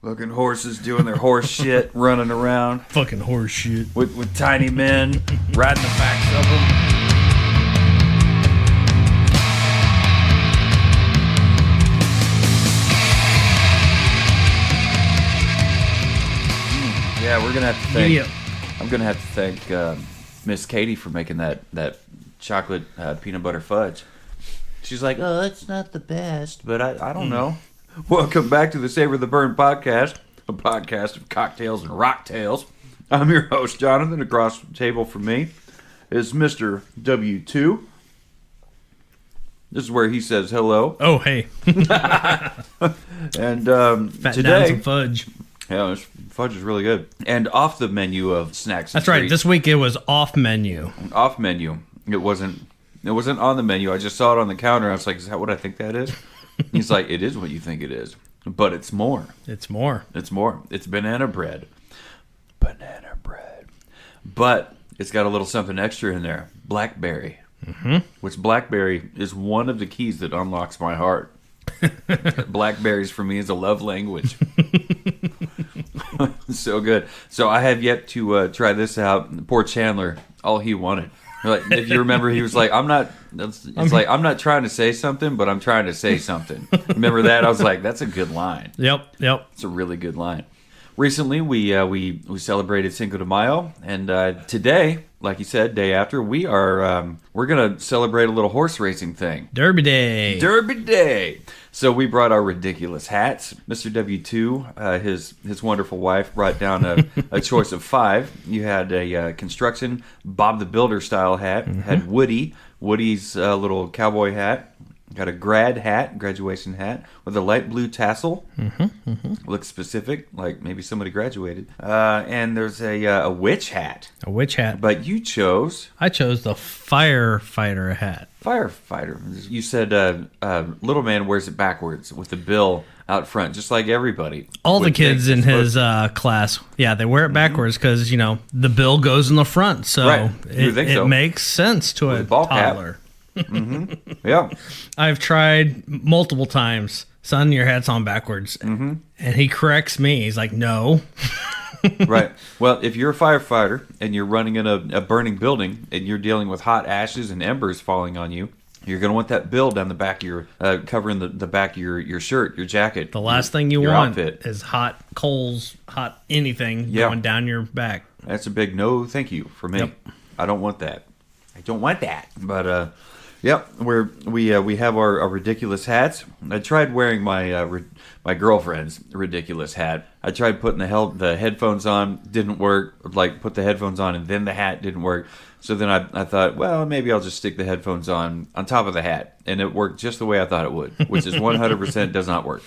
Fucking horses doing their horse shit, running around. Fucking horse shit. With tiny men riding the backs of them. Yeah, we're gonna have to thank. I'm gonna have to thank Miss Katie for making that chocolate peanut butter fudge. She's like, oh, it's not the best, but I don't know. Welcome back to the Savor the Burn podcast, a podcast of cocktails and rock tales. I'm your host, Jonathan. Across the table from me is Mr. W2. This is where he says hello. Oh, hey. And Fat today, down some fudge. Yeah, this fudge is really good. And off the menu of snacks and That's right. treats- This week it was off menu. Off menu. It wasn't on the menu. I just saw it on the counter. I was like, is that what I think that is? He's like, it is what you think it is. But it's more. It's more. It's more. It's banana bread. Banana bread. But it's got a little something extra in there. Blackberry. Mm-hmm. Which blackberry is one of the keys that unlocks my heart. Blackberries for me is a love language. So good. So I have yet to try this out. Poor Chandler, all he wanted. Like, if you remember, he was like, I'm not trying to say something, but I'm trying to say something. Remember that? I was like, that's a good line. Yep. It's a really good line. Recently, we celebrated Cinco de Mayo, and today, like you said, day after, we're gonna celebrate a little horse racing thing. Derby Day. Derby Day. So we brought our ridiculous hats. Mr. W2, his wonderful wife, brought down a choice of 5. You had a construction Bob the Builder style hat. Mm-hmm. Had Woody's little cowboy hat. Got a graduation hat with a light blue tassel. Mm-hmm, mm-hmm. Looks specific, like maybe somebody graduated. And there's a witch hat. A witch hat. But you chose... I chose the firefighter hat. Firefighter. You said little man wears it backwards with the bill out front, just like everybody. All the kids in his class, yeah, they wear it backwards because, the bill goes in the front. So right. it makes sense to a toddler. Mm-hmm. Yeah. I've tried multiple times. Son, your hat's on backwards. Mm-hmm. And he corrects me. He's like, no. Right. Well, if you're a firefighter and you're running in a burning building and you're dealing with hot ashes and embers falling on you, you're going to want that bill down the back of your, covering the back of your shirt, your jacket. The last thing you want outfit. is hot coals, hot anything going down your back. That's a big no thank you for me. Yep. I don't want that. But, yep, we have our ridiculous hats. I tried wearing my girlfriend's ridiculous hat. I tried putting the headphones on, didn't work. Like, put the headphones on and then the hat didn't work. So then I thought, well, maybe I'll just stick the headphones on top of the hat. And it worked just the way I thought it would, which is 100% does not work.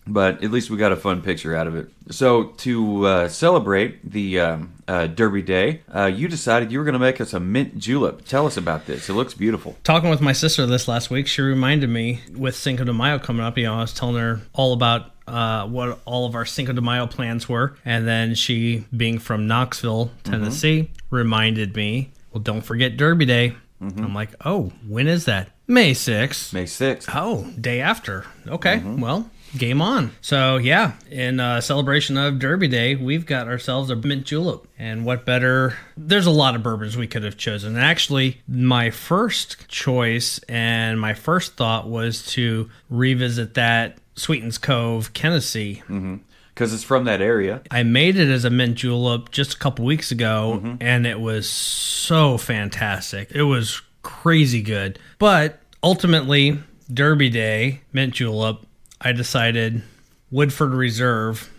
But at least we got a fun picture out of it. So to celebrate the Derby Day, you decided you were going to make us a mint julep. Tell us about this. It looks beautiful. Talking with my sister this last week, she reminded me with Cinco de Mayo coming up, I was telling her all about what all of our Cinco de Mayo plans were. And then she, being from Knoxville, Tennessee, reminded me, well, don't forget Derby Day. Mm-hmm. I'm like, oh, when is that? May 6th. May 6th. Oh, day after. Okay, well, game on. So, yeah, in celebration of Derby Day, we've got ourselves a mint julep. And what better? There's a lot of bourbons we could have chosen. And actually, my first choice and my first thought was to revisit that Sweetens Cove, Tennessee. Mm-hmm. Because it's from that area. I made it as a mint julep just a couple weeks ago, and it was so fantastic. It was crazy good. But ultimately, Derby Day, mint julep, I decided Woodford Reserve,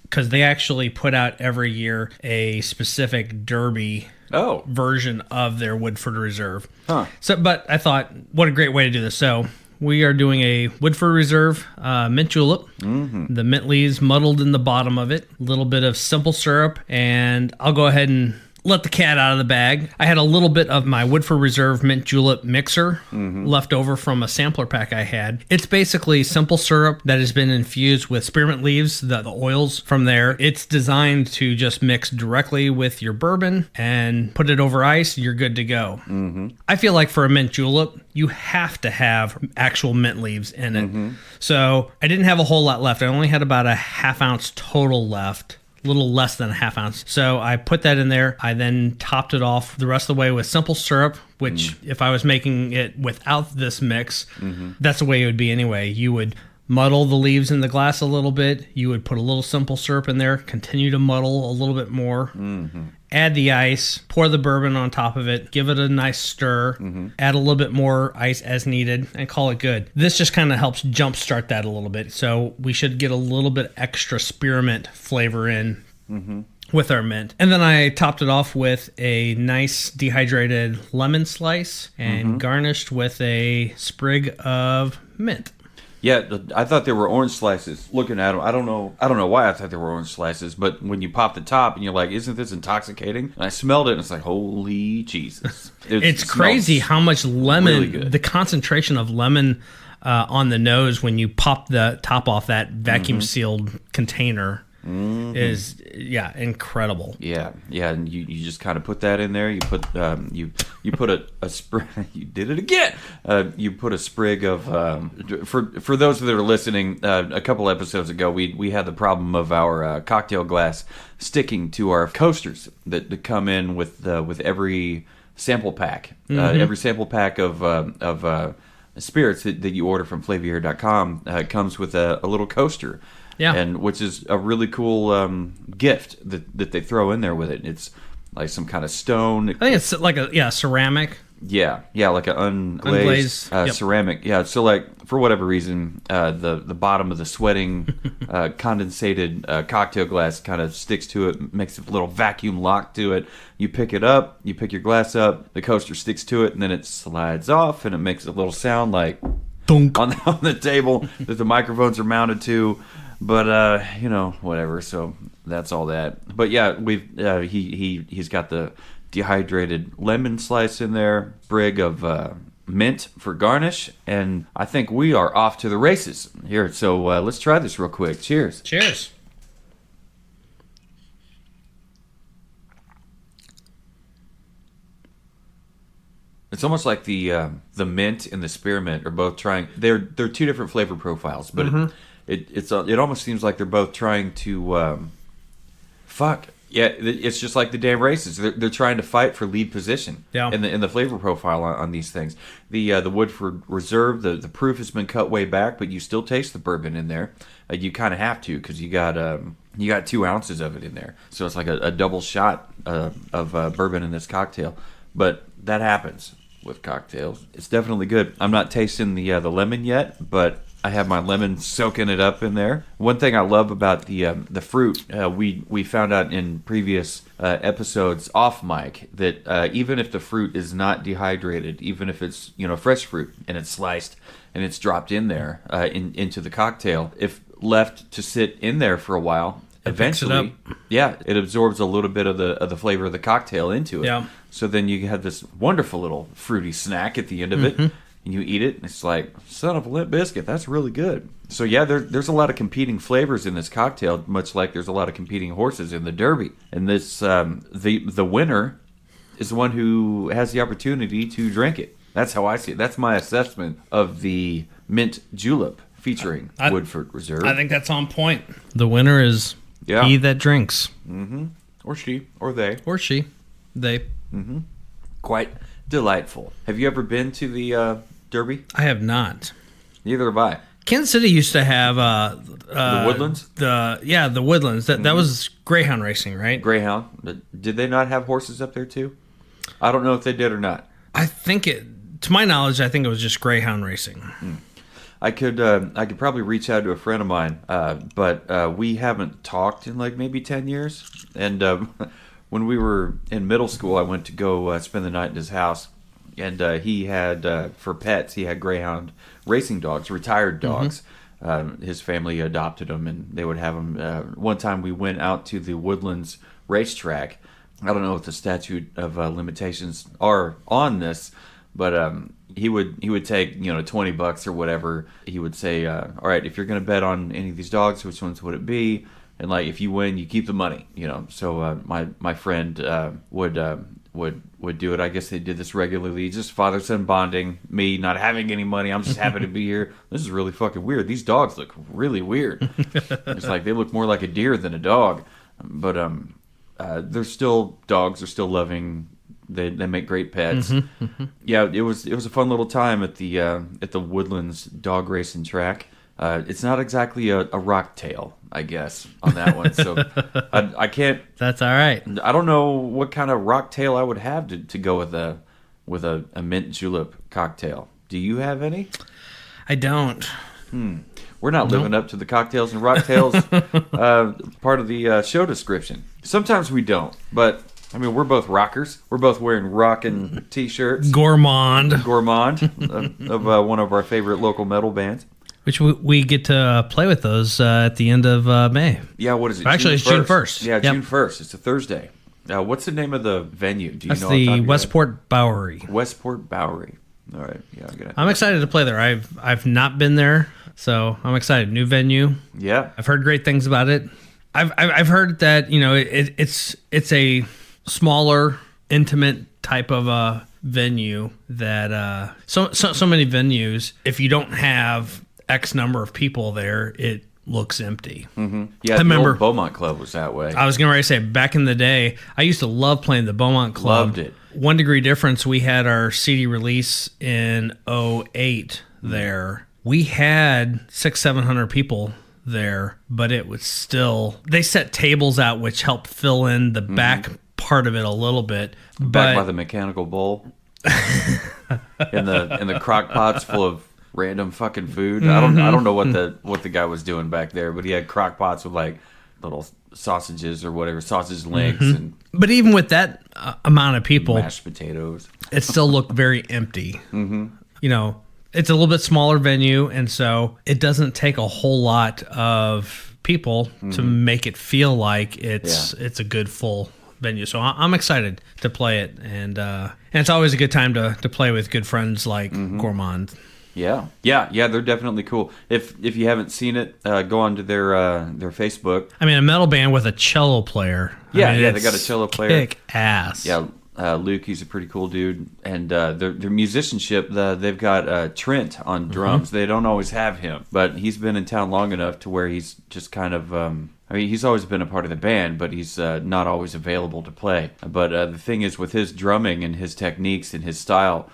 because they actually put out every year a specific Derby version of their Woodford Reserve. Huh. So, but I thought, what a great way to do this. So we are doing a Woodford Reserve mint julep. Mm-hmm. The mint leaves muddled in the bottom of it. A little bit of simple syrup. And I'll go ahead and let the cat out of the bag. I had a little bit of my Woodford Reserve Mint Julep mixer left over from a sampler pack I had. It's basically simple syrup that has been infused with spearmint leaves, the oils from there. It's designed to just mix directly with your bourbon and put it over ice. You're good to go. I feel like for a mint julep, you have to have actual mint leaves in it. So I didn't have a whole lot left. I only had about a half ounce total left. A little less than a half ounce. So I put that in there. I then topped it off the rest of the way with simple syrup, which if I was making it without this mix, that's the way it would be anyway. You would muddle the leaves in the glass a little bit. You would put a little simple syrup in there, continue to muddle a little bit more, add the ice, pour the bourbon on top of it, give it a nice stir, add a little bit more ice as needed, and call it good. This just kind of helps jumpstart that a little bit. So we should get a little bit extra spearmint flavor in with our mint. And then I topped it off with a nice dehydrated lemon slice and garnished with a sprig of mint. Yeah, I thought they were orange slices. Looking at them, I don't know why I thought they were orange slices. But when you pop the top and you're like, "Isn't this intoxicating?" And I smelled it, and it's like, "Holy Jesus!" It's crazy how much lemon, really the concentration of lemon on the nose when you pop the top off that vacuum sealed container. Is incredible. Yeah, and you just kind of put that in there. You put you put a sprig. You did it again. You put a sprig of for those that are listening. A couple episodes ago, we had the problem of our cocktail glass sticking to our coasters that come in with every sample pack. Every sample pack of spirits that you order from Flavier.com comes with a little coaster. Yeah, and which is a really cool gift that they throw in there with it. It's like some kind of stone. I think it's like a ceramic. Yeah, like an unglazed ceramic. Yeah, so like for whatever reason, the bottom of the sweating condensated cocktail glass kind of sticks to it, makes a little vacuum lock to it. You pick it up, you pick your glass up, the coaster sticks to it, and then it slides off, and it makes a little sound like thunk on the table that the microphones are mounted to. But whatever. So that's all that. But yeah, he's got the dehydrated lemon slice in there, sprig of mint for garnish, and I think we are off to the races here. So let's try this real quick. Cheers. Cheers. It's almost like the mint and the spearmint are both trying. They're two different flavor profiles, but. It almost seems like they're both trying to it's just like the damn races. They're trying to fight for lead position in the flavor profile on these things. The Woodford Reserve, the proof has been cut way back, but you still taste the bourbon in there. You kind of have to because you got 2 ounces of it in there, so it's like a double shot of bourbon in this cocktail. But that happens with cocktails. It's definitely good. I'm not tasting the lemon yet, but I have my lemon soaking it up in there. One thing I love about the fruit, we found out in previous episodes off mic that even if the fruit is not dehydrated, even if it's fresh fruit and it's sliced and it's dropped in there into the cocktail, if left to sit in there for a while, eventually, it absorbs a little bit of the flavor of the cocktail into it. Yeah. So then you have this wonderful little fruity snack at the end of it. And you eat it, and it's like, son of a Limp Biscuit, that's really good. So yeah, there's a lot of competing flavors in this cocktail, much like there's a lot of competing horses in the Derby. And this, the winner is the one who has the opportunity to drink it. That's how I see it. That's my assessment of the Mint Julep featuring Woodford Reserve. I think that's on point. The winner is he that drinks. Or she, or they. Or she, they. Quite delightful. Have you ever been to the Derby? I have not. Neither have I. Kansas City used to have the Woodlands. The Woodlands. That was Greyhound racing, right? Greyhound. Did they not have horses up there too? I don't know if they did or not. I think to my knowledge, I think it was just Greyhound racing. I could probably reach out to a friend of mine, but we haven't talked in like maybe 10 years. And when we were in middle school, I went to go spend the night in his house. And he had, for pets, he had Greyhound racing dogs, retired dogs. His family adopted them, and they would have them. One time we went out to the Woodlands racetrack, I don't know what the statute of limitations are on this, but he would take $20 or whatever. He would say, all right, if you're going to bet on any of these dogs, which ones would it be? And like, if you win, you keep the money. So my friend would do it. I guess they did this regularly. Just father-son bonding. Me not having any money. I'm just happy to be here. This is really fucking weird. These dogs look really weird. It's like they look more like a deer than a dog. But they're still dogs. They're still loving. They make great pets. Yeah, it was a fun little time at the Woodlands dog racing track. It's not exactly a rock tail, I guess, on that one. So I can't. That's all right. I don't know what kind of rock tail I would have to go with a mint julep cocktail. Do you have any? I don't. We're not living up to the cocktails and rock tails part of the show description. Sometimes we don't, but I mean, we're both rockers. We're both wearing rockin' t-shirts. Gourmand of one of our favorite local metal bands. Which we get to play with those at the end of May. Yeah, what is it? Actually, it's June 1st. Yeah, June 1st. It's a Thursday. What's the name of the venue? Do you know? That's the Westport Bowery. Westport Bowery. All right. Yeah, I'm excited to play there. I've not been there, so I'm excited. New venue. Yeah. I've heard great things about it. I've heard that it's a smaller, intimate type of a venue that so many venues, if you don't have X number of people there, it looks empty. Mm-hmm. Yeah, I remember old Beaumont Club was that way. I was going to say, back in the day, I used to love playing the Beaumont Club. Loved it. 1 Degree Difference, we had our CD release in '08 there. We had 600-700 people there, but it was still, they set tables out which helped fill in the back part of it a little bit. Back by the mechanical bowl. in the crock pots full of random fucking food. I don't know what the guy was doing back there, but he had crock pots with like little sausages or whatever, sausage links, and but even with that amount of people, mashed potatoes, it still looked very empty. It's a little bit smaller venue, and so it doesn't take a whole lot of people to make it feel like it's a good full venue. So I'm excited to play it, and it's always a good time to play with good friends like Gourmand. Yeah, they're definitely cool. If you haven't seen it, go onto their Facebook. I mean, a metal band with a cello player. They got a cello player. Kick ass. Yeah, Luke, he's a pretty cool dude, and their musicianship. They've got Trent on drums. They don't always have him, but he's been in town long enough to where he's just kind of. He's always been a part of the band, but he's not always available to play. But the thing is, with his drumming and his techniques and his style,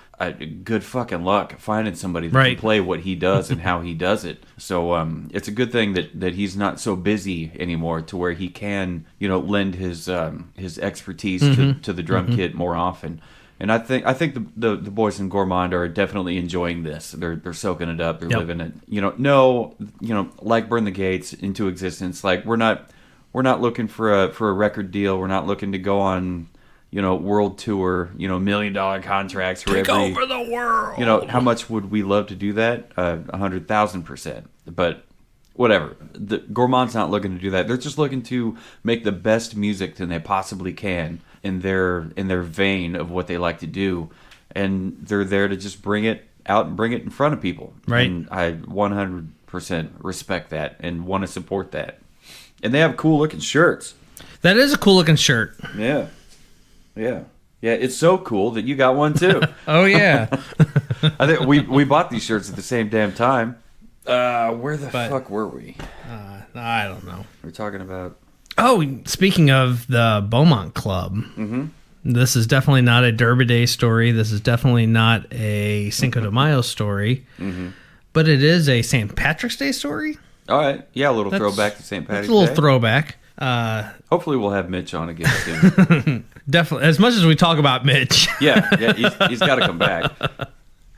good fucking luck finding somebody that can play what he does and how he does it. So it's a good thing that he's not so busy anymore, to where he can lend his expertise to the drum kit more often. And I think the boys in Gourmand are definitely enjoying this. They're soaking it up. They're living it. Like Burn the Gates into existence. Like we're not looking for a record deal. We're not looking to go on world tour. $1 million contracts for Take over the world. How much would we love to do that? 100,000%. But whatever. The Gourmand's not looking to do that. They're just looking to make the best music that they possibly can in their vein of what they like to do, and they're there to just bring it out and bring it in front of people. Right. And I 100% respect that and want to support that. And they have cool looking shirts. That is a cool looking shirt. Yeah. It's so cool that you got one too. Oh yeah. I think we bought these shirts at the same damn time. Where the fuck were we? I don't know. We're talking about. Oh, speaking of the Beaumont Club, this is definitely not a Derby Day story. This is definitely not a Cinco de Mayo story, but it is a St. Patrick's Day story. All right, yeah, a little throwback to St. Patrick's Day. A little throwback. Hopefully, we'll have Mitch on again soon. Definitely, as much as we talk about Mitch. yeah, he's got to come back.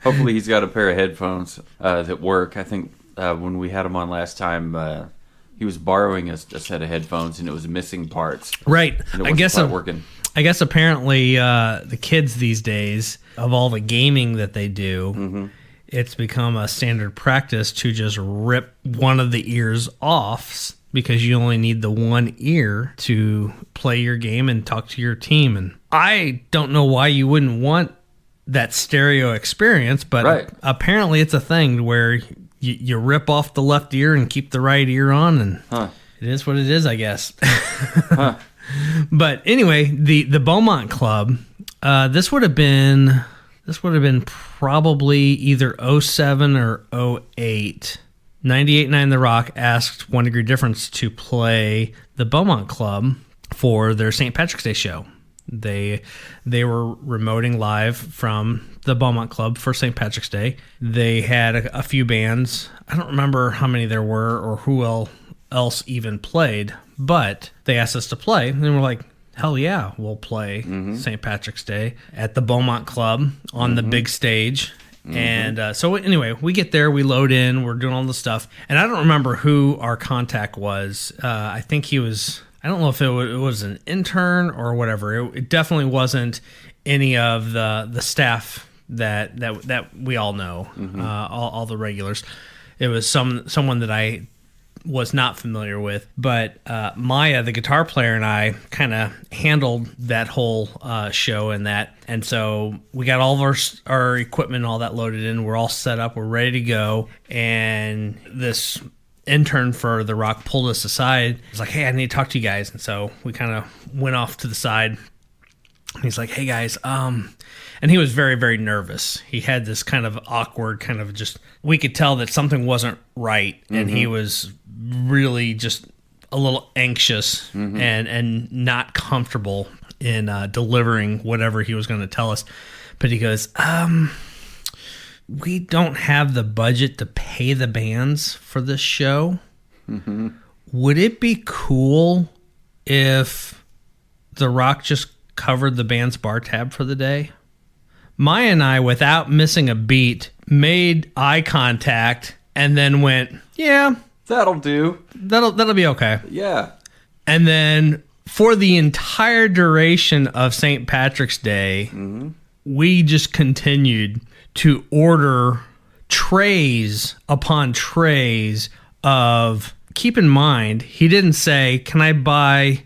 Hopefully, he's got a pair of headphones that work. I think when we had him on last time. He was borrowing a set of headphones, and it was missing parts. Right. I guess working. I guess apparently the kids these days, of all the gaming that they do, it's become a standard practice to just rip one of the ears off because you only need the one ear to play your game and talk to your team. And I don't know why you wouldn't want that stereo experience, but apparently it's a thing where you rip off the left ear and keep the right ear on, and it is what it is, I guess. But anyway, the Beaumont Club, this would have been probably either 07 or 08. 98.9 The Rock asked 1 Degree Difference to play the Beaumont Club for their St. Patrick's Day show. They were remoting live from the Beaumont Club for St. Patrick's Day. They had a few bands. I don't remember how many there were or who else even played, but they asked us to play, and we're like, hell yeah, we'll play St. Patrick's Day at the Beaumont Club on the big stage. And so anyway, we get there, we load in, we're doing all the stuff, and I don't remember who our contact was. I think he was, I don't know if it was an intern or whatever. It definitely wasn't any of the staff that we all know, all the regulars. It was someone that I was not familiar with, but Maya, the guitar player, and I kind of handled that whole show and so we got all of our equipment and all that loaded in. We're all set up, we're ready to go, and this intern for The Rock pulled us aside. He's like, hey, I need to talk to you guys. And so we kind of went off to the side. He's like, hey guys, and he was very, very nervous. He had this kind of awkward kind of just, we could tell that something wasn't right, and he was really just a little anxious and not comfortable in delivering whatever he was going to tell us. But he goes, we don't have the budget to pay the bands for this show. Would it be cool if The Rock just covered the band's bar tab for the day? Maya and I, without missing a beat, made eye contact and then went, yeah, that'll do. That'll be okay. Yeah. And then for the entire duration of St. Patrick's Day, we just continued to order trays upon trays of, keep in mind, he didn't say, can I buy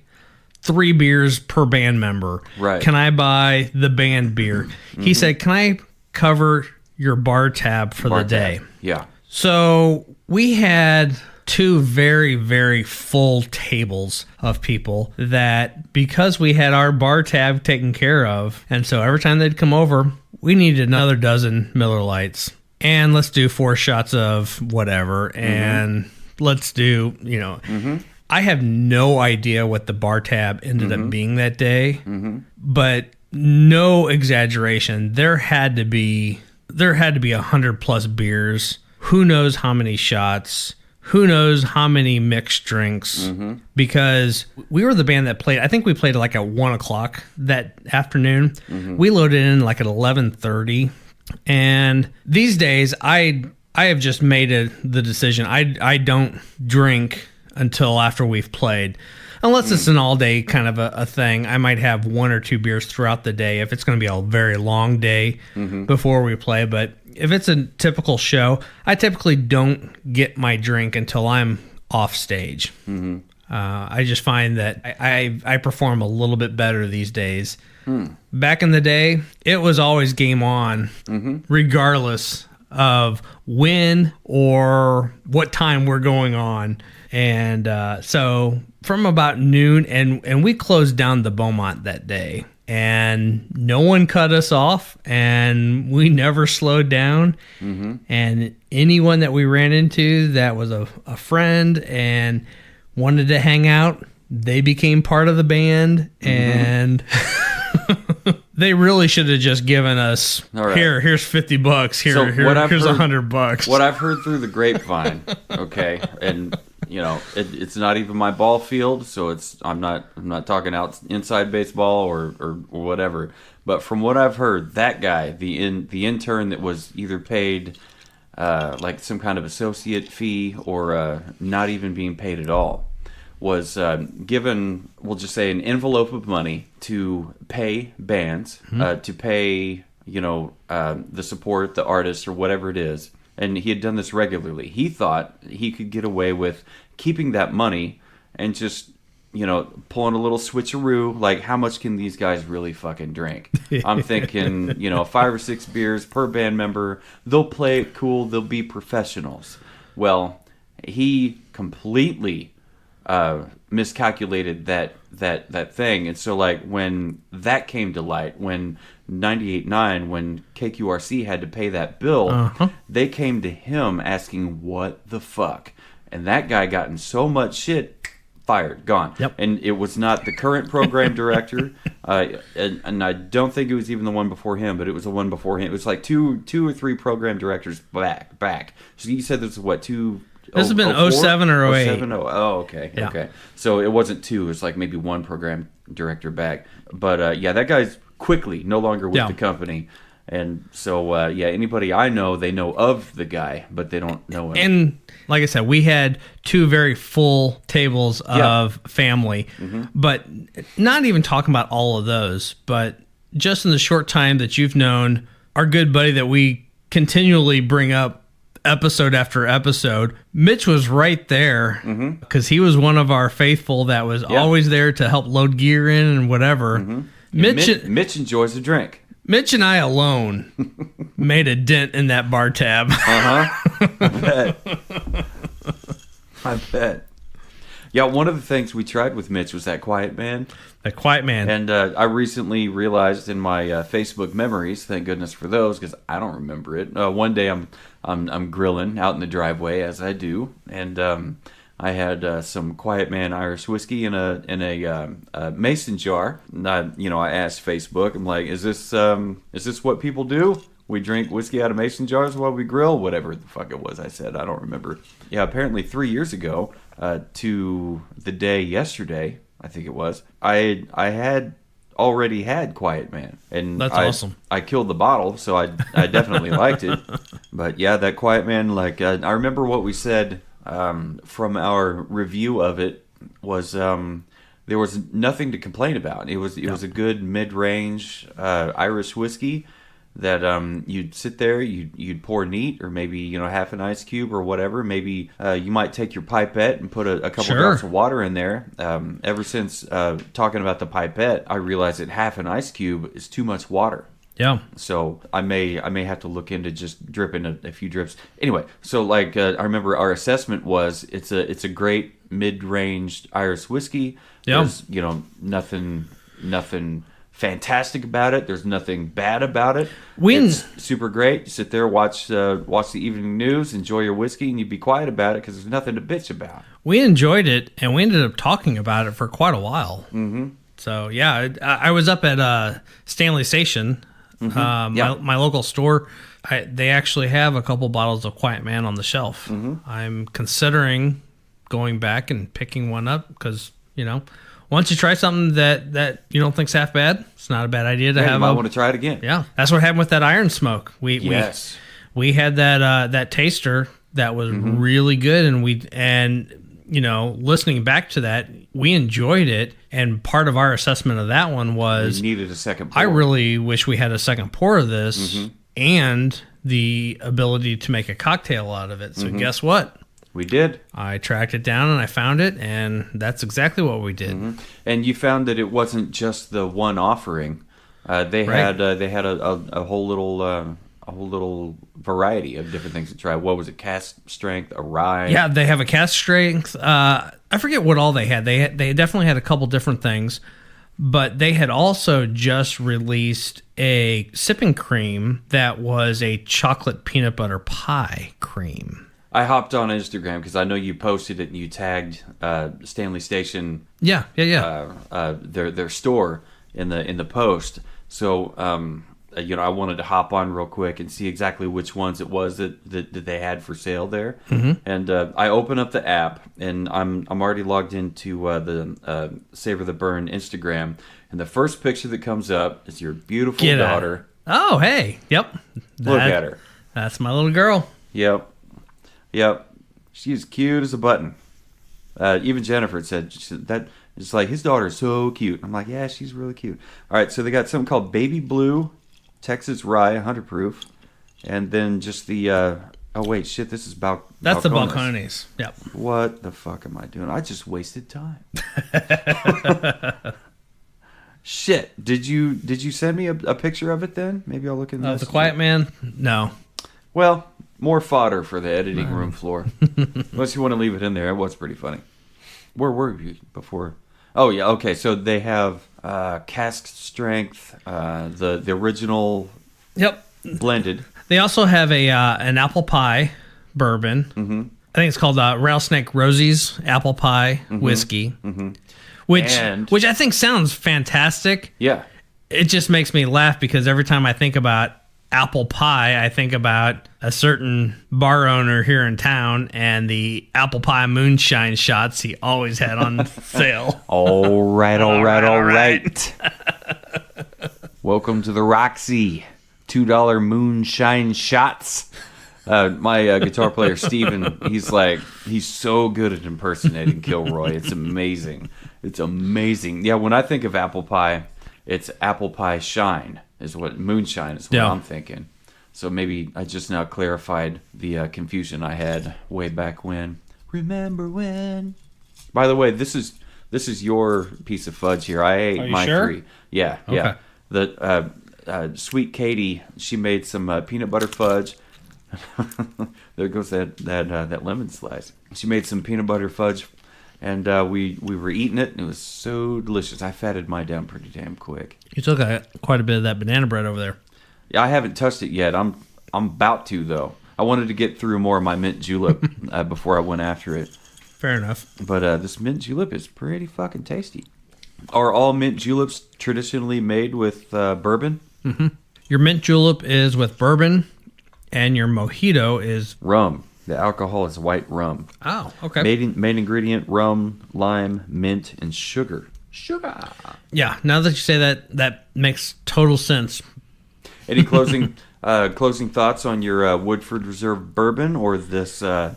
3 beers per band member? Right. Can I buy the band beer? He said, can I cover your bar tab for the day? Yeah. So we had 2 very, very full tables of people that, because we had our bar tab taken care of, and so every time they'd come over, we needed another dozen Miller Lights, and let's do 4 shots of whatever, and let's do, I have no idea what the bar tab ended up being that day, but no exaggeration, there had to be 100 plus beers. Who knows how many shots? Who knows how many mixed drinks? Because we were the band that played. I think we played like at 1 o'clock that afternoon. We loaded in like at 11:30, and these days I have just made the decision. I don't drink until after we've played, unless it's an all-day kind of a thing. I might have 1 or 2 beers throughout the day if it's going to be a very long day before we play. But if it's a typical show, I typically don't get my drink until I'm off stage. I just find that I perform a little bit better these days. Back in the day, it was always game on, regardless of when or what time we're going on. And so from about noon, and we closed down the Beaumont that day, and no one cut us off, and we never slowed down. And anyone that we ran into that was a friend and wanted to hang out, they became part of the band, and they really should have just given us, here's $50. Here's $100. What I've heard through the grapevine, okay, and it's not even my ball field, so I'm not talking inside baseball or whatever. But from what I've heard, that guy, the intern that was either paid like some kind of associate fee or not even being paid at all, was given, we'll just say, an envelope of money to pay bands, to pay the support, the artists, or whatever it is. and he had done this regularly. He thought he could get away with keeping that money and just, pulling a little switcheroo. Like, how much can these guys really fucking drink? I'm thinking, 5 or 6 beers per band member. They'll play it cool. They'll be professionals. Well, he completely miscalculated that thing. And so, like, when that came to light, when 98.9, when KQRC had to pay that bill, they came to him asking, what the fuck? And that guy got in so much shit, fired, gone. Yep. And it was not the current program director, and I don't think it was even the one before him, but it was the one before him. It was like two or three program directors back. So you said this was what, This has been 07 or 08. 07, okay. Yeah. Okay. So it wasn't 2, it was like maybe one program director back. But that guy's quickly no longer with the company. And so, anybody I know, they know of the guy, but they don't know him. And like I said, we had 2 very full tables of family, but not even talking about all of those, but just in the short time that you've known our good buddy that we continually bring up episode after episode, Mitch was right there because he was one of our faithful that was always there to help load gear in and whatever. Mitch enjoys a drink. Mitch and I alone made a dent in that bar tab. I bet. Yeah, one of the things we tried with Mitch was that Quiet Man. The Quiet Man. And I recently realized in my Facebook memories, thank goodness for those, because I don't remember it. One day I'm grilling out in the driveway, as I do, and I had some Quiet Man Irish whiskey in a mason jar. And I asked Facebook, I'm like, is this what people do? We drink whiskey out of mason jars while we grill? Whatever the fuck it was I said. I don't remember. Yeah, apparently 3 years ago, to the day yesterday, I think it was, I had already had Quiet Man. And that's awesome. I killed the bottle, so I definitely liked it. But yeah, that Quiet Man, like, I remember what we said from our review of it was there was nothing to complain about. It was a good mid-range Irish whiskey that you'd sit there, you'd pour neat, or maybe half an ice cube or whatever. Maybe you might take your pipette and put a couple drops of water in there. Ever since talking about the pipette, I realized that half an ice cube is too much water. Yeah. So I may have to look into just dripping a few drips. Anyway, so like I remember our assessment was it's a great mid-range Irish whiskey. Yeah. There's nothing fantastic about it. There's nothing bad about it. It's super great. You sit there, watch the evening news, enjoy your whiskey, and you'd be quiet about it because there's nothing to bitch about. We enjoyed it, and we ended up talking about it for quite a while. Mm-hmm. So yeah, I was up at Stanley Station. My local store, they actually have a couple bottles of Quiet Man on the shelf. I'm considering going back and picking one up because once you try something that you don't think's half bad, it's not a bad idea to have. You might want to try it again. Yeah, that's what happened with that Iron Smoke. We had that taster that was really good, and listening back to that, we enjoyed it. And part of our assessment of that one was we needed a second pour. I really wish we had a second pour of this and the ability to make a cocktail out of it. So guess what? We did. I tracked it down and I found it, and that's exactly what we did. And you found that it wasn't just the one offering. They had a whole little variety of different things to try. What was it? Cask strength, a rye. Yeah, they have a cask strength. I forget what all they had. They definitely had a couple different things, but they had also just released a sipping cream that was a chocolate peanut butter pie cream. I hopped on Instagram because I know you posted it and you tagged Stanley Station. Yeah. Their store in the post. So I wanted to hop on real quick and see exactly which ones it was that they had for sale there. And I open up the app and I'm already logged into the Savor the Burn Instagram. And the first picture that comes up is your beautiful daughter. Oh, hey. Yep. Look at her. That's my little girl. Yep. She's cute as a button. Even Jennifer said that it's like his daughter's so cute. I'm like, yeah, she's really cute. All right, so they got something called Baby Blue Texas Rye 100 proof, and then just the Oh, wait, shit, this is That's the Balcones. Balcones. Yep. What the fuck am I doing? I just wasted time. Shit. Did you send me a picture of it then? Maybe I'll look in this. The Quiet Man? No. Well, more fodder for the editing room floor. Unless you want to leave it in there. It was pretty funny. Where were you before? Oh, yeah, okay. So they have cask strength, the original blended. They also have an apple pie bourbon. Mm-hmm. I think it's called Rattlesnake Rosie's Apple Pie Whiskey, which I think sounds fantastic. Yeah. It just makes me laugh because every time I think about apple pie, I think about a certain bar owner here in town and the apple pie moonshine shots he always had on sale. All right. Welcome to the Roxy. $2 moonshine shots. My guitar player Steven, he's so good at impersonating Kilroy. It's amazing. Yeah, when I think of apple pie, it's apple pie shine moonshine is what I'm thinking. So maybe I just now clarified the confusion I had way back when. Remember when? By the way, this is your piece of fudge here. I ate my sure? 3. Yeah, okay. Yeah. The Sweet Katie, she made some peanut butter fudge. There goes that lemon slice. She made some peanut butter fudge, and we were eating it, and it was so delicious. I fatted mine down pretty damn quick. You took quite a bit of that banana bread over there. Yeah, I haven't touched it yet. I'm about to though. I wanted to get through more of my mint julep before I went after it. Fair enough. But this mint julep is pretty fucking tasty. Are all mint juleps traditionally made with bourbon? Mm-hmm. Your mint julep is with bourbon, and your mojito is rum. The alcohol is white rum. Oh, okay. Main ingredient: rum, lime, mint, and sugar. Sugar. Yeah. Now that you say that makes total sense. Any closing thoughts on your Woodford Reserve bourbon or this mint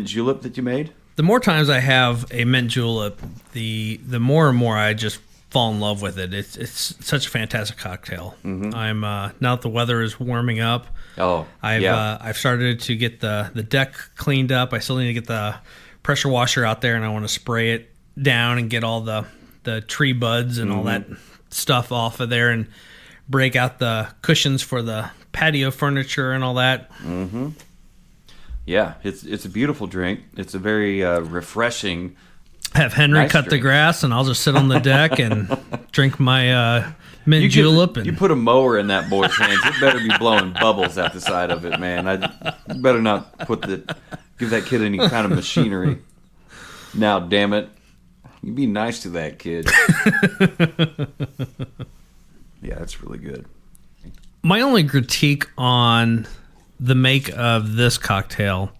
julep that you made? The more times I have a mint julep, the more and more I just fall in love with it. It's such a fantastic cocktail. Mm-hmm. I'm now that the weather is warming up. Oh, I've started to get the deck cleaned up. I still need to get the pressure washer out there, and I want to spray it down and get all the tree buds and all that stuff off of there, and break out the cushions for the patio furniture and all that. Mm-hmm. Yeah, it's a beautiful drink. It's a very refreshing. Have Henry cut the grass, and I'll just sit on the deck and drink my mint julep. You put a mower in that boy's hands, it better be blowing bubbles out the side of it, man. You better not give that kid any kind of machinery. Now, damn it, you be nice to that kid. Yeah, that's really good. My only critique on the make of this cocktail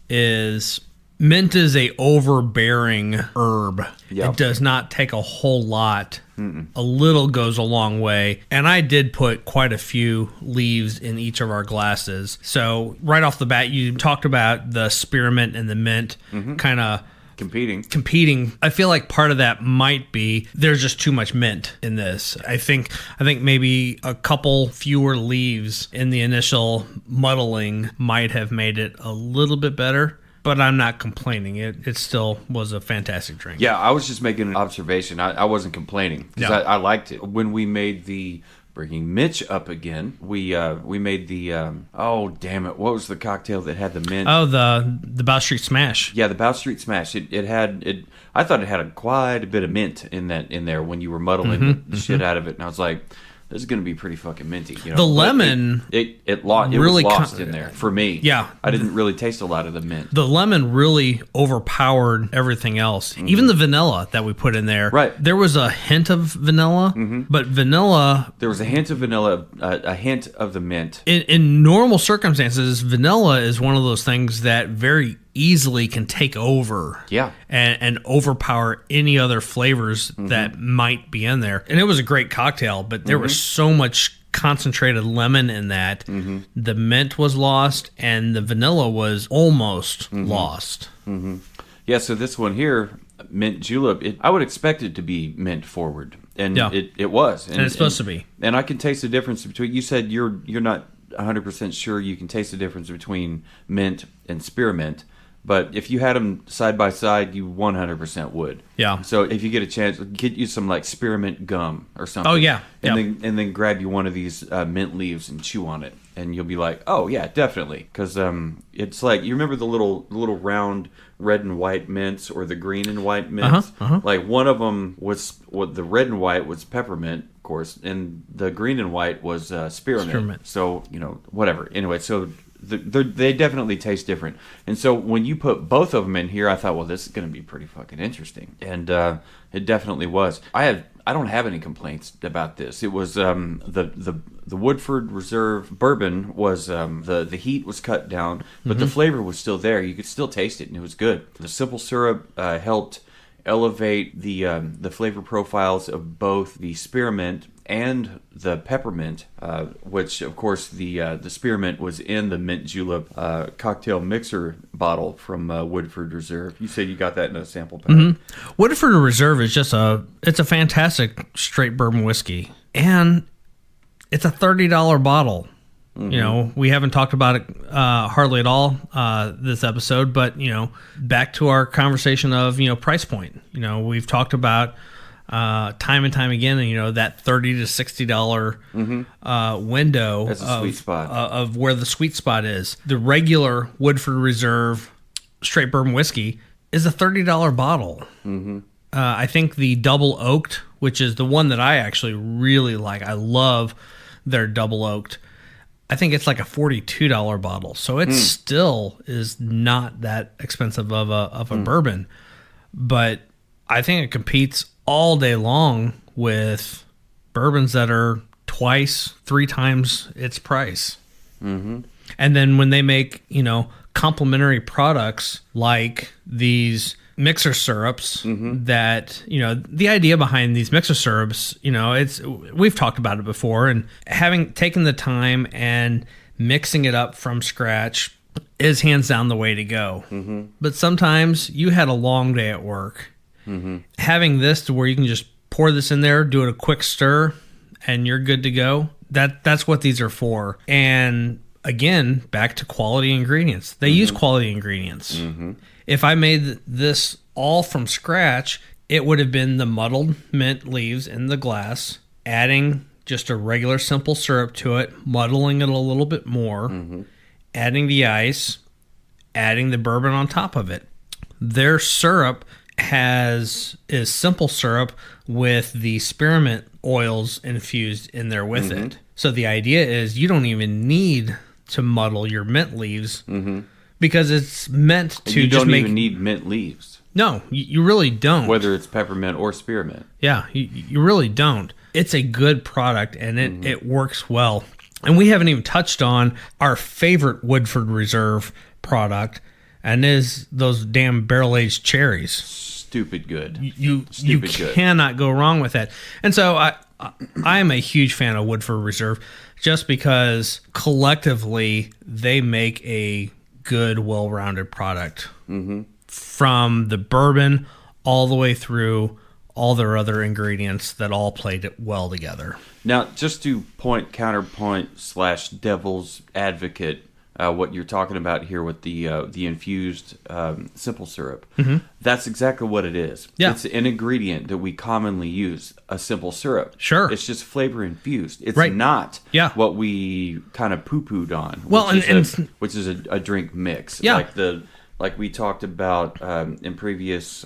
is mint is a overbearing herb. Yep. It does not take a whole lot. Mm-mm. A little goes a long way. And I did put quite a few leaves in each of our glasses. So right off the bat, you talked about the spearmint and the mint kind of competing. I feel like part of that might be there's just too much mint in this. I think maybe a couple fewer leaves in the initial muddling might have made it a little bit better, but I'm not complaining. It still was a fantastic drink. Yeah, I was just making an observation. I wasn't complaining because I liked it. When we made the bringing Mitch up again, we made the oh damn it, what was the cocktail that had the mint? Oh, the Bow Street Smash. Yeah, the Bow Street Smash. It had I thought it had quite a bit of mint in there when you were muddling the shit out of it, and I was like, this is going to be pretty fucking minty. You know? The lemon it really was lost in there for me. Yeah, I didn't really taste a lot of the mint. The lemon really overpowered everything else. Mm-hmm. Even the vanilla that we put in there. Right. There was a hint of vanilla, but vanilla. There was a hint of vanilla, a hint of the mint. In normal circumstances, vanilla is one of those things that very easily can take over and overpower any other flavors that might be in there. And it was a great cocktail, but there was so much concentrated lemon in that. The mint was lost and the vanilla was almost lost. Yeah, so this one here, mint julep, I would expect it to be mint forward. and Yeah. it was, And it's supposed to be. And I can taste the difference between. You said you're not 100% sure you can taste the difference between mint and spearmint. But if you had them side by side, you 100% would. Yeah. So if you get a chance, get you some like spearmint gum or something. Oh, yeah. And then grab you one of these mint leaves and chew on it, and you'll be like, oh yeah, definitely. Because it's like, you remember the little round red and white mints or the green and white mints? Like one of them was the red and white was peppermint, of course, and the green and white was spearmint. So whatever. Anyway, so. They definitely taste different, and so when you put both of them in here, I thought, well, this is going to be pretty fucking interesting, and it definitely was. I don't have any complaints about this. It was the Woodford Reserve bourbon was the heat was cut down, but the flavor was still there. You could still taste it, and it was good. The simple syrup helped elevate the flavor profiles of both the spearmint and the peppermint, which of course the spearmint was in the Mint Julep cocktail mixer bottle from Woodford Reserve. You said you got that in a sample pack. Woodford Reserve is it's a fantastic straight bourbon whiskey, and it's a $30 bottle. We haven't talked about it hardly at all this episode, but back to our conversation of price point. We've talked about time and time again, that $30 to $60 window. That's a sweet spot of where the sweet spot is. The regular Woodford Reserve straight bourbon whiskey is a $30 bottle. I think the double oaked, which is the one that I actually really like, I love their double oaked. I think it's like a $42 bottle, so it still is not that expensive of a bourbon, but I think it competes all day long with bourbons that are twice, 3 times its price. And then when they make complementary products like these mixer syrups, that the idea behind these mixer syrups, we've talked about it before, and having taken the time and mixing it up from scratch is hands down the way to go. But sometimes you had a long day at work. Having this to where you can just pour this in there, do it a quick stir, and you're good to go. That's what these are for. And again, back to quality ingredients. They use quality ingredients. If I made this all from scratch, it would have been the muddled mint leaves in the glass, adding just a regular simple syrup to it, muddling it a little bit more, adding the ice, adding the bourbon on top of it. Their syrup is simple syrup with the spearmint oils infused in there with it. So the idea is you don't even need to muddle your mint leaves because it's meant to you just don't make... even need mint leaves. No, you really don't. Whether it's peppermint or spearmint. Yeah, you really don't. It's a good product, and it works well. And we haven't even touched on our favorite Woodford Reserve product, and is those damn barrel-aged cherries. Stupid good. You cannot go wrong with that. And so I am a huge fan of Woodford Reserve just because collectively they make a good, well-rounded product. From the bourbon all the way through all their other ingredients that all played well together. Now, just to counterpoint / devil's advocate, what you're talking about here with the infused simple syrup, that's exactly what it is. Yeah. It's an ingredient that we commonly use, a simple syrup. Sure. It's just flavor infused. It's right. not Yeah. what we kind of poo-pooed on, well, which is a drink mix. Yeah. Like we talked about in previous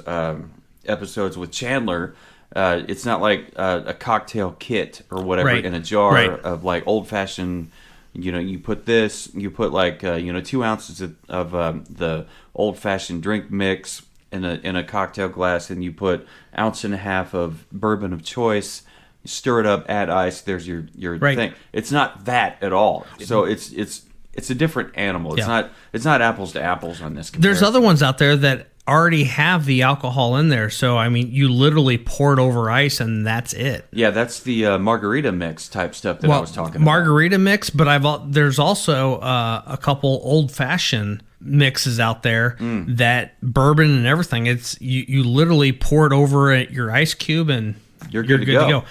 episodes with Chandler. It's not like a cocktail kit or whatever in a jar of like old-fashioned. You put like 2 ounces of the old-fashioned drink mix in a cocktail glass, and you put 1.5 ounces of bourbon of choice. You stir it up, add ice. There's your thing. It's not that at all. So it's a different animal. It's not apples to apples on this comparison. There's other ones out there that already have the alcohol in there. So, I mean, you literally pour it over ice and that's it. Yeah, that's the margarita mix type stuff that I was talking about. Margarita mix, but there's also a couple old-fashioned mixes out there that bourbon and everything. It's you literally pour it over your ice cube and you're good to go.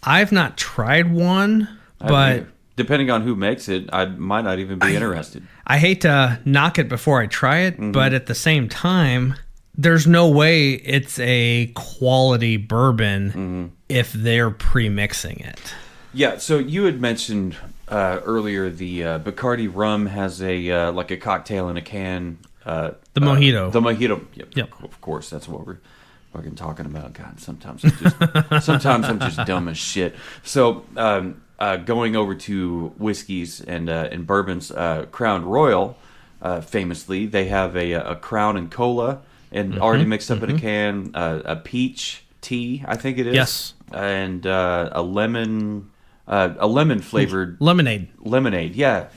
I've not tried one, but depending on who makes it, I might not even be interested. I hate to knock it before I try it, but at the same time, there's no way it's a quality bourbon if they're pre-mixing it. Yeah, so you had mentioned earlier the Bacardi rum has a like a cocktail in a can. The mojito. The mojito. Yep. Of course, that's what we're fucking talking about. God, sometimes I'm just dumb as shit. So going over to whiskeys and bourbons, Crown Royal, famously, they have a Crown and Cola, and already mixed up in a can, a peach tea, I think it is. Yes. And a lemon flavored lemonade. Yeah,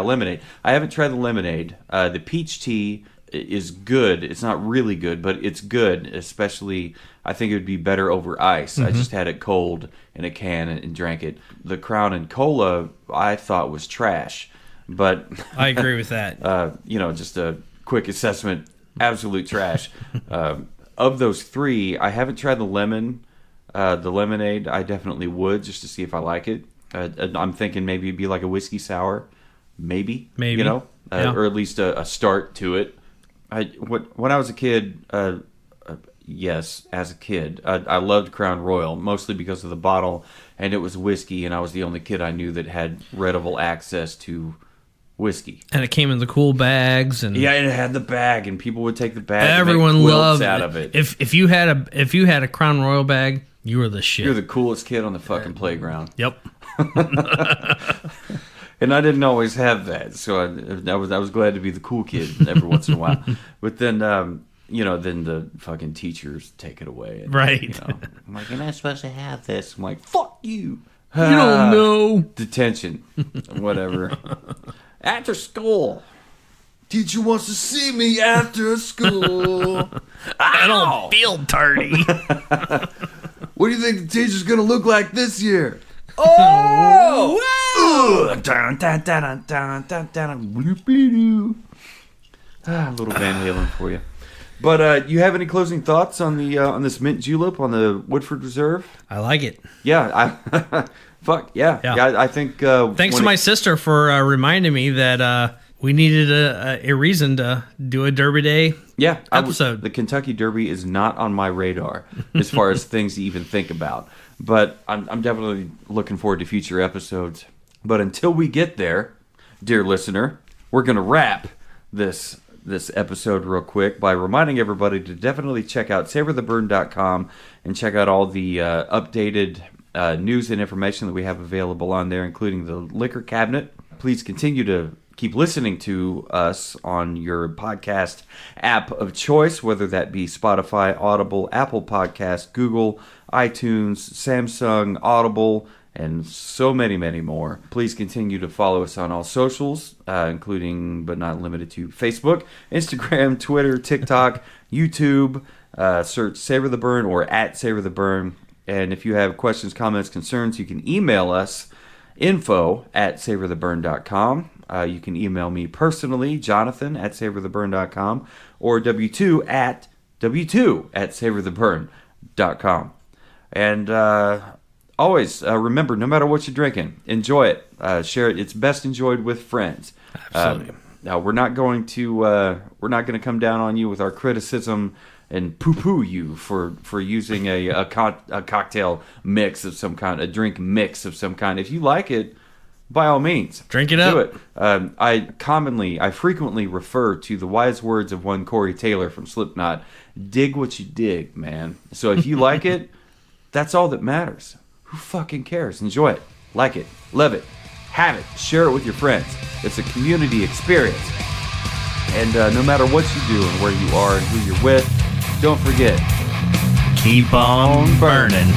lemonade. I haven't tried the lemonade. The peach tea is good. It's not really good, but it's good. Especially, I think it would be better over ice. I just had it cold in a can and drank it. The Crown and Cola I thought was trash, but I agree with that. Just a quick assessment. Absolute trash. Of those three, I haven't tried the lemonade. I definitely would, just to see if I like it. I'm thinking maybe it'd be like a whiskey sour, maybe, or at least a start to it. When I was a kid, yes, as a kid, I loved Crown Royal, mostly because of the bottle, and it was whiskey, and I was the only kid I knew that had readable access to whiskey. And it came in the cool bags, and yeah, it had the bag, and people would take the bag. Everyone and make loved out of it. If you had a Crown Royal bag, you were the shit. You're the coolest kid on the fucking playground. Yep. And I didn't always have that, so I was glad to be the cool kid every once in a while. But then, then the fucking teachers take it away. And, right. I'm like, you're not supposed to have this. I'm like, fuck you. You don't know. Detention. Whatever. After school. Teacher wants to see me after school. I don't feel tardy. What do you think the teacher's going to look like this year? Oh! Wow! A little Van Halen for you. But you have any closing thoughts on the on this Mint Julep on the Woodford Reserve? I like it. Yeah, I think. Thanks to my sister for reminding me that we needed a reason to do a Derby Day episode. The Kentucky Derby is not on my radar as far as things to even think about. But I'm definitely looking forward to future episodes. But until we get there, dear listener, we're going to wrap this episode real quick by reminding everybody to definitely check out savortheburn.com and check out all the updated news and information that we have available on there, including the liquor cabinet. Please continue to keep listening to us on your podcast app of choice, whether that be Spotify, Audible, Apple Podcasts, Google, iTunes, Samsung, Audible, and so many, many more. Please continue to follow us on all socials, including but not limited to Facebook, Instagram, Twitter, TikTok, YouTube. Search Savor the Burn or at Savor the Burn. And if you have questions, comments, concerns, you can email us, info@savortheburn.com. You can email me personally, Jonathan@savortheburn.com, or W2@savortheburn.com. And always remember, no matter what you're drinking, enjoy it. Share it. It's best enjoyed with friends. Absolutely. Now we're not going to come down on you with our criticism and poo-poo you for using a cocktail mix of some kind, a drink mix of some kind. If you like it, by all means, drink it up. Do it. I frequently refer to the wise words of one Corey Taylor from Slipknot: "Dig what you dig, man." So if you like it, that's all that matters. Who fucking cares? Enjoy it, like it, love it, have it, share it with your friends. It's a community experience. And no matter what you do and where you are and who you're with, don't forget, keep on burning.